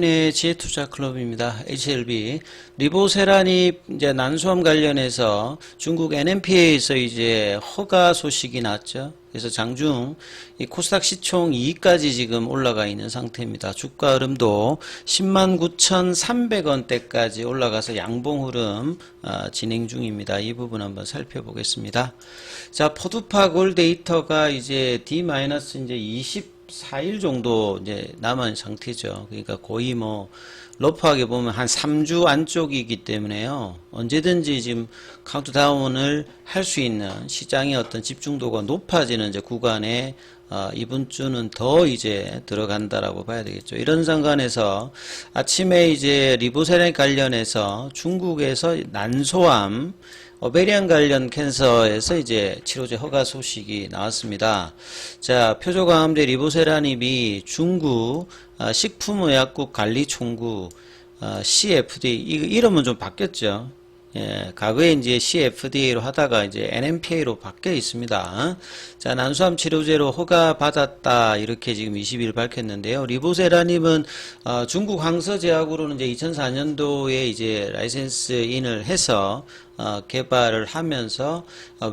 의 지혜투자클럽입니다. HLB. 리보세라닙 이제 난소암 관련해서 중국 NMPA에서 이제 허가 소식이 났죠. 그래서 장중 이 코스닥 시총 2위까지 지금 올라가 있는 상태입니다. 주가 흐름도 109,300원대까지 올라가서 양봉 흐름 진행 중입니다. 이 부분 한번 살펴보겠습니다. 자, 포드파골 데이터가 이제 D-이제 24일 정도 이제 남은 상태죠. 그러니까 거의 뭐 러프하게 보면 한 3주 안쪽이기 때문에요. 언제든지 지금 카운트다운을 할 수 있는 시장의 어떤 집중도가 높아지는 이제 구간에 이번 주는 더 이제 들어간다라고 봐야 되겠죠. 이런 상관에서 아침에 이제 리보세라닙 관련해서 중국에서 난소암 오베리안 관련 캔서에서 이제 치료제 허가 소식이 나왔습니다. 자, 표적항암제 리보세라닙이 중국 식품의약국 관리총국 CFDA 이름은 좀 바뀌었죠. 예, 과거에 이제 CFDA로 하다가 이제 NMPA로 바뀌어 있습니다. 자, 난소암 치료제로 허가받았다. 이렇게 지금 20일 밝혔는데요. 리보세라닙은 중국 황서제약으로는 이제 2004년도에 이제 라이센스인을 해서 개발을 하면서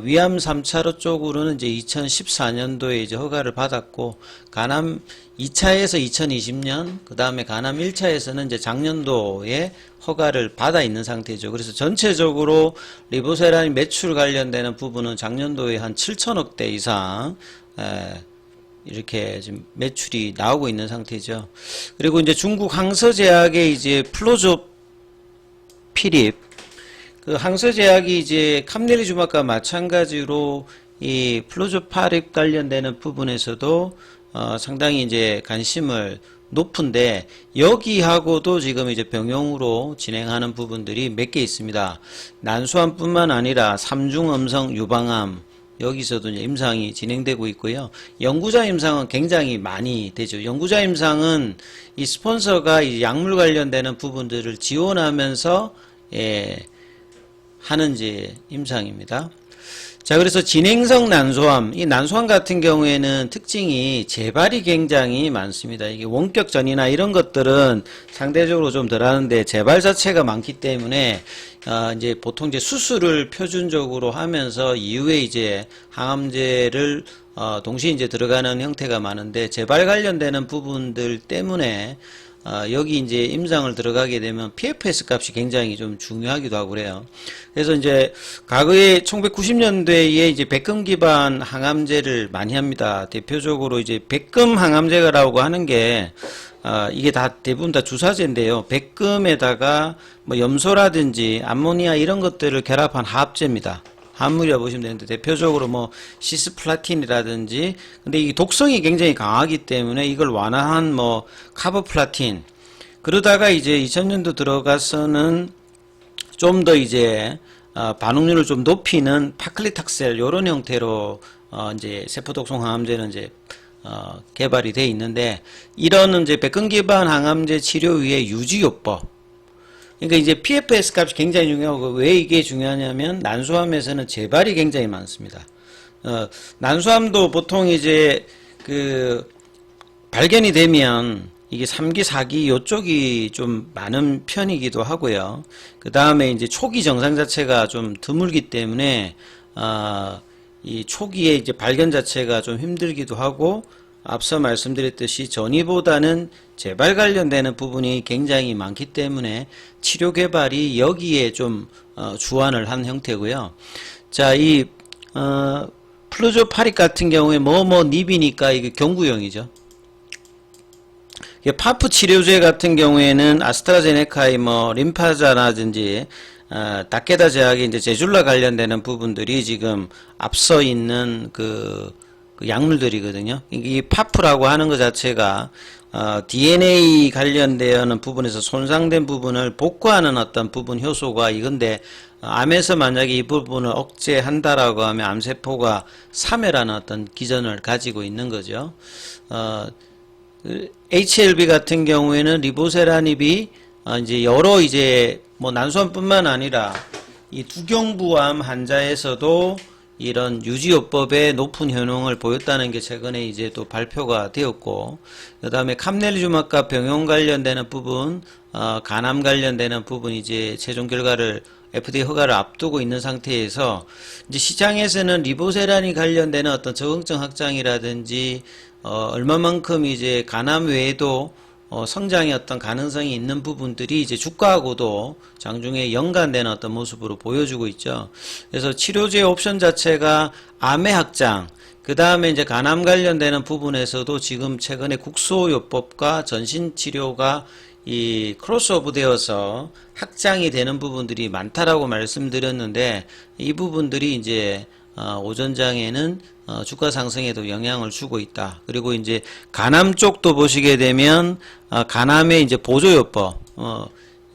위암 3차로 쪽으로는 이제 2014년도에 이제 허가를 받았고 간암 2차에서 2020년, 그 다음에 간암 1차에서는 이제 작년도에 허가를 받아 있는 상태죠. 그래서 전체적으로 리보세라닙 매출 관련되는 부분은 작년도에 한 7천억대 이상 이렇게 지금 매출이 나오고 있는 상태죠. 그리고 이제 중국 항서제약의 이제 플로조피립 그 항서제약이 이제 캄넬리주막과 마찬가지로 이 플로조파립 관련되는 부분에서도 상당히 이제 관심을 높은데 여기하고도 지금 이제 병용으로 진행하는 부분들이 몇 개 있습니다. 난소암뿐만 아니라 삼중음성 유방암 여기서도 이제 임상이 진행되고 있고요. 연구자 임상은 굉장히 많이 되죠. 연구자 임상은 이 스폰서가 이 약물 관련되는 부분들을 지원하면서 하는 이제 임상입니다. 자, 그래서 진행성 난소암, 이 난소암 같은 경우에는 특징이 재발이 굉장히 많습니다. 이게 원격전이나 이런 것들은 상대적으로 좀 덜 하는데 재발 자체가 많기 때문에 이제 보통 이제 수술을 표준적으로 하면서 이후에 이제 항암제를 동시에 이제 들어가는 형태가 많은데 재발 관련되는 부분들 때문에 여기 이제 임상을 들어가게 되면 PFS 값이 굉장히 좀 중요하기도 하고 그래요. 그래서 이제 과거에 1990년대에 이제 백금 기반 항암제를 많이 합니다. 대표적으로 이제 백금 항암제라고 하는 게 이게 다 대부분 다 주사제인데요. 백금에다가 뭐 염소라든지 암모니아 이런 것들을 결합한 화합제입니다. 화합물이라고 보시면 되는데 대표적으로 뭐 시스플라틴이라든지 근데 이 독성이 굉장히 강하기 때문에 이걸 완화한 뭐 카보플라틴 그러다가 이제 2000년도 들어가서는 좀 더 이제 반응률을 좀 높이는 파클리탁셀 요런 형태로 이제 세포독성 항암제는 이제 개발이 돼 있는데 이런 이제 백금 기반 항암제 치료 위에 유지요법 그러니까 이제 PFS 값이 굉장히 중요하고 왜 이게 중요하냐면 난소암에서는 재발이 굉장히 많습니다. 난소암도 보통 이제 그 발견이 되면 이게 3기, 4기 요쪽이 좀 많은 편이기도 하고요. 그 다음에 이제 초기 증상 자체가 좀 드물기 때문에 이 초기에 이제 발견 자체가 좀 힘들기도 하고 앞서 말씀드렸듯이 전이보다는 재발 관련되는 부분이 굉장히 많기 때문에 치료 개발이 여기에 좀 주안을 한 형태고요. 자, 이 플로조파립 같은 경우에 닙이니까 이게 경구용이죠. 파프 치료제 같은 경우에는 아스트라제네카의 뭐 림파자라든지 다케다 제약의 이제 제줄라 관련되는 부분들이 지금 앞서 있는 그 약물들이거든요. 이 파프라고 하는 것 자체가 DNA 관련되는 부분에서 손상된 부분을 복구하는 어떤 부분 효소가 이건데 암에서 만약에 이 부분을 억제한다라고 하면 암세포가 사멸하는 어떤 기전을 가지고 있는 거죠. HLB 같은 경우에는 리보세라닙이 이제 여러 이제 뭐 난소암뿐만 아니라 이 두경부암 환자에서도 이런 유지요법의 높은 효능을 보였다는 게 최근에 이제 또 발표가 되었고, 그 다음에 캄넬리주막과 병용 관련되는 부분, 간암 관련되는 부분 이제 최종 결과를 FDA 허가를 앞두고 있는 상태에서 이제 시장에서는 리보세란이 관련되는 어떤 적응증 확장이라든지 얼마만큼 이제 간암 외에도 성장의 어떤 가능성이 있는 부분들이 이제 주가하고도 장중에 연관되는 어떤 모습으로 보여주고 있죠. 그래서 치료제 옵션 자체가 암의 확장, 그 다음에 이제 간암 관련되는 부분에서도 지금 최근에 국소요법과 전신치료가 이 크로스오버 되어서 확장이 되는 부분들이 많다라고 말씀드렸는데, 이 부분들이 이제 오전장에는 주가 상승에도 영향을 주고 있다. 그리고 이제 간암 쪽도 보시게 되면 간암의 이제 보조요법,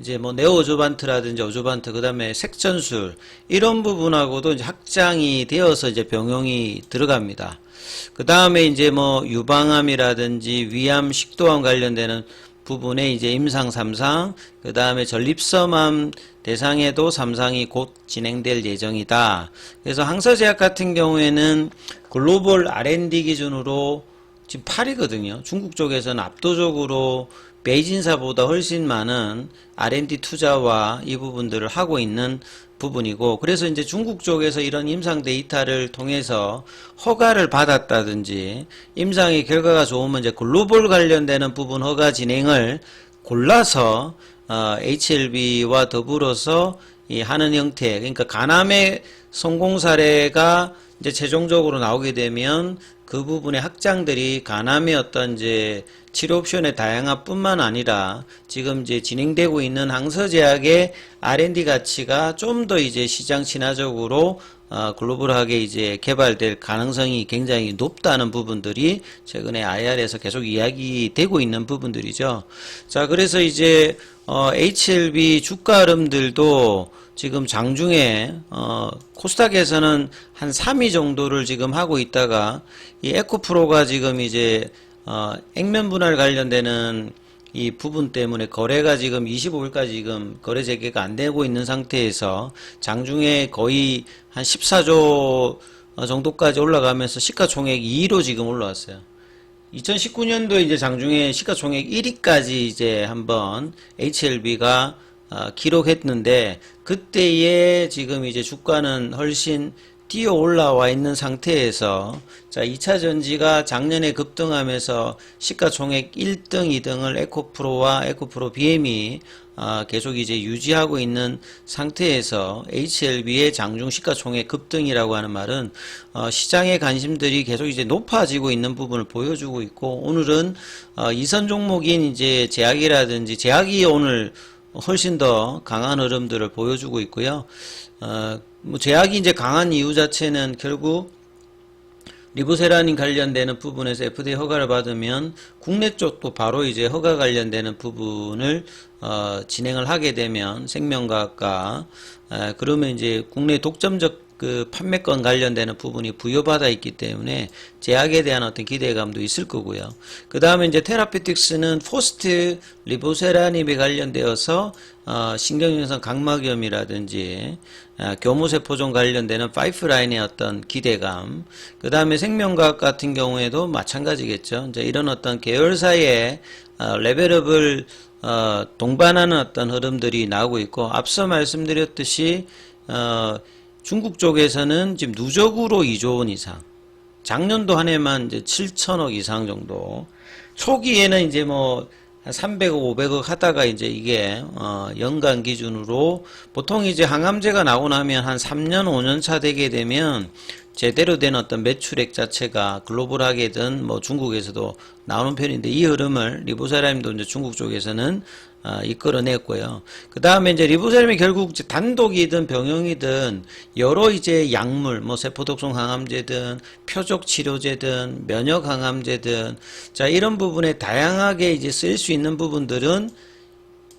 이제 뭐 네오조반트라든지 오조반트, 그다음에 색전술 이런 부분하고도 이제 확장이 되어서 이제 병용이 들어갑니다. 그다음에 이제 뭐 유방암이라든지 위암, 식도암 관련되는 부분에 이제 임상 3상, 그 다음에 전립선암 대상에도 3상이 곧 진행될 예정이다. 그래서 항서제약 같은 경우에는 글로벌 R&D 기준으로 지금 8위거든요. 중국 쪽에서는 압도적으로 베이진사보다 훨씬 많은 R&D 투자와 이 부분들을 하고 있는 부분이고, 그래서 이제 중국 쪽에서 이런 임상 데이터를 통해서 허가를 받았다든지 임상의 결과가 좋으면 이제 글로벌 관련되는 부분 허가 진행을 골라서 HLB와 더불어서 이 하는 형태, 그러니까 간암의 성공 사례가 이제 최종적으로 나오게 되면 그 부분의 확장들이 간암의 어떤 이제 치료 옵션의 다양화뿐만 아니라 지금 이제 진행되고 있는 항서제약의 R&D 가치가 좀 더 이제 시장 친화적으로 글로벌하게 이제 개발될 가능성이 굉장히 높다는 부분들이 최근에 IR에서 계속 이야기되고 있는 부분들이죠. 자, 그래서 이제 HLB 주가 흐름들도 지금 장중에 코스닥에서는 한 3위 정도를 지금 하고 있다가 이 에코프로가 지금 이제 액면 분할 관련되는 이 부분 때문에 거래가 지금 25일까지 지금 거래 재개가 안 되고 있는 상태에서 장중에 거의 한 14조 정도까지 올라가면서 시가총액 2위로 지금 올라왔어요. 2019년도 이제 장중에 시가총액 1위까지 이제 한번 HLB가 기록했는데, 그때의 지금 이제 주가는 훨씬 뛰어 올라와 있는 상태에서, 자, 2차 전지가 작년에 급등하면서 시가총액 1등, 2등을 에코프로와 에코프로 BM이 계속 이제 유지하고 있는 상태에서 HLB의 장중 시가총액 급등이라고 하는 말은 시장의 관심들이 계속 이제 높아지고 있는 부분을 보여주고 있고, 오늘은 이선 종목인 이제 제약이라든지 제약이 오늘 훨씬 더 강한 흐름들을 보여주고 있고요. 뭐 제약이 이제 강한 이유 자체는 결국 리보세라닌 관련되는 부분에서 FDA 허가를 받으면 국내 쪽도 바로 이제 허가 관련되는 부분을 진행을 하게 되면 생명과학과 그러면 이제 국내 독점적 그 판매권 관련되는 부분이 부여받아 있기 때문에 제약에 대한 어떤 기대감도 있을 거고요. 그 다음에 이제 테라피틱스는 포스트 리보세라닙에 관련되어서 신경영상 각막염이라든지 교무세포종 관련되는 파이프라인의 어떤 기대감, 그 다음에 생명과학 같은 경우에도 마찬가지겠죠. 이제 이런 어떤 계열사의 레벨업을 동반하는 어떤 흐름들이 나오고 있고, 앞서 말씀드렸듯이 중국 쪽에서는 지금 누적으로 2조 원 이상, 작년도 한 해만 이제 7천억 이상 정도, 초기에는 이제 뭐 300억, 500억 하다가 이제 이게 연간 기준으로 보통 이제 항암제가 나오고 나면 한 3년, 5년 차 되게 되면 제대로 된 어떤 매출액 자체가 글로벌하게든 뭐 중국에서도 나오는 편인데, 이 흐름을 리보세라님도 이제 중국 쪽에서는 이끌어냈고요. 그 다음에 이제 리보세라님이 결국 이제 단독이든 병용이든 여러 이제 약물, 뭐 세포독성 항암제든 표적 치료제든 면역 항암제든, 자, 이런 부분에 다양하게 이제 쓸 수 있는 부분들은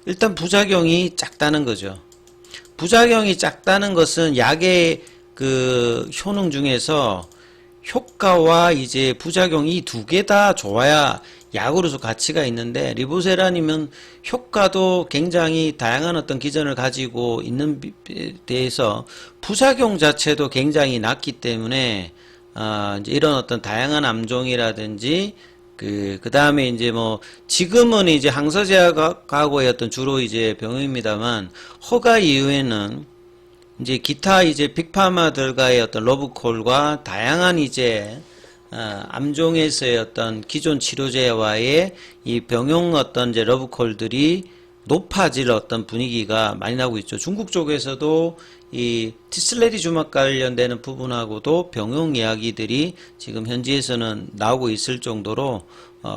일단 부작용이 작다는 거죠. 부작용이 작다는 것은 약의 그 효능 중에서 효과와 이제 부작용이 두 개 다 좋아야 약으로서 가치가 있는데 리보세란이면 효과도 굉장히 다양한 어떤 기전을 가지고 있는 데에서 부작용 자체도 굉장히 낮기 때문에 이제 이런 어떤 다양한 암종이라든지 그 다음에 이제 뭐 지금은 이제 항서제약하고의 어떤 주로 이제 병용입니다만 허가 이후에는 이제 기타 이제 빅파마들과의 어떤 러브콜과 다양한 이제 암종에서의 어떤 기존 치료제와의 이 병용 어떤 이제 러브콜들이 높아질 어떤 분위기가 많이 나오고 있죠. 중국 쪽에서도 이 티슬레리주막 관련되는 부분하고도 병용 이야기들이 지금 현지에서는 나오고 있을 정도로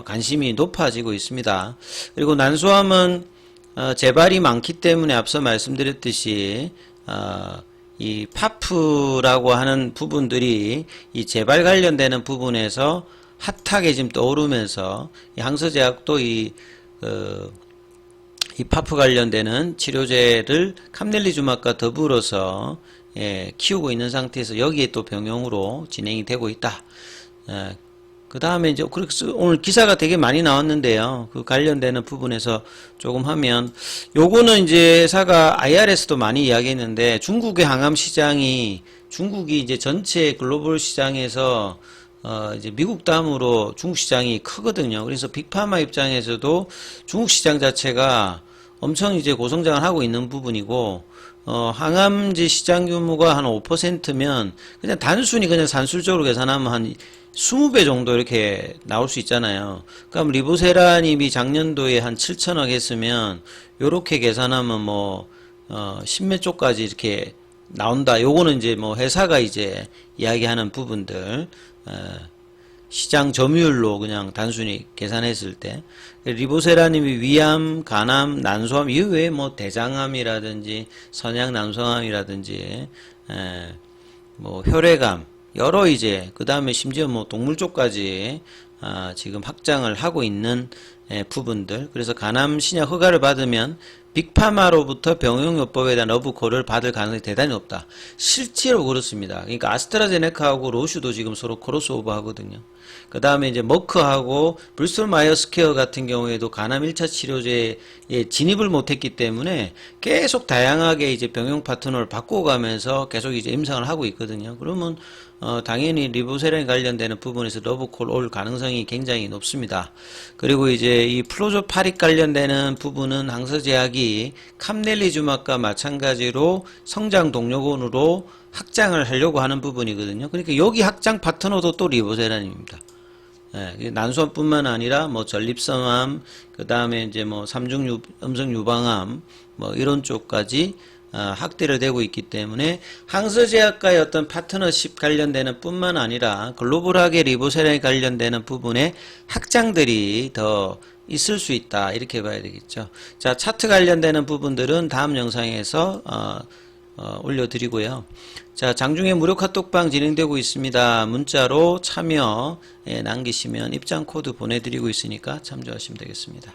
관심이 높아지고 있습니다. 그리고 난소암은 재발이 많기 때문에 앞서 말씀드렸듯이 이 파프라고 하는 부분들이 이 재발 관련되는 부분에서 핫하게 지금 떠오르면서 이 항서제약도 이 파프 관련되는 치료제를 캄넬리주막과 더불어서 키우고 있는 상태에서 여기에 또 병용으로 진행이 되고 있다. 그 다음에 이제 그래서 오늘 기사가 되게 많이 나왔는데요. 그 관련되는 부분에서 조금 하면 요거는 이제 회사가 IR에서도 많이 이야기했는데 중국의 항암 시장이 중국이 이제 전체 글로벌 시장에서 이제 미국 다음으로 중국 시장이 크거든요. 그래서 빅파마 입장에서도 중국 시장 자체가 엄청 이제 고성장을 하고 있는 부분이고, 항암제 시장 규모가 한 5%면 그냥 단순히 그냥 산술적으로 계산하면 한 20배 정도 이렇게 나올 수 있잖아요. 그럼 리보세라님이 작년도에 한 7천억 했으면 요렇게 계산하면 뭐 10몇 조까지 이렇게 나온다. 요거는 이제 뭐 회사가 이제 이야기하는 부분들 시장 점유율로 그냥 단순히 계산했을 때 리보세라님이 위암, 간암, 난소암 이외에 뭐 대장암이라든지 선양 난소암이라든지 뭐 혈액암 여러 이제 그 다음에 심지어 뭐 동물 쪽까지 지금 확장을 하고 있는 부분들. 그래서 간암 신약 허가를 받으면 빅파마로부터 병용요법에 대한 러브콜을 받을 가능성이 대단히 높다. 실제로 그렇습니다. 그러니까 아스트라제네카하고 로슈도 지금 서로 크로스오버 하거든요. 그 다음에 이제 머크하고 브리스톨 마이어스 케어 같은 경우에도 간암 1차 치료제에 진입을 못했기 때문에 계속 다양하게 이제 병용 파트너를 바꿔가면서 계속 이제 임상을 하고 있거든요. 그러면 당연히 리보세란에 관련되는 부분에서 러브콜 올 가능성이 굉장히 높습니다. 그리고 이제 이 플로조파릭 관련되는 부분은 항서제약이 캄넬리주막과 마찬가지로 성장 동력원으로 확장을 하려고 하는 부분이거든요. 그러니까 여기 확장 파트너도 또 리보세란입니다. 난소암뿐만 아니라 뭐 전립선암, 그 다음에 이제 뭐 음성 유방암, 뭐 이런 쪽까지 확대를 되고 있기 때문에 항서제약과의 어떤 파트너십 관련되는 뿐만 아니라 글로벌하게 리보세란에 관련되는 부분에 확장들이 더 있을 수 있다. 이렇게 봐야 되겠죠. 자, 차트 관련되는 부분들은 다음 영상에서 올려드리고요. 자, 장중에 무료 카톡방 진행되고 있습니다. 문자로 참여 남기시면 입장 코드 보내드리고 있으니까 참조하시면 되겠습니다.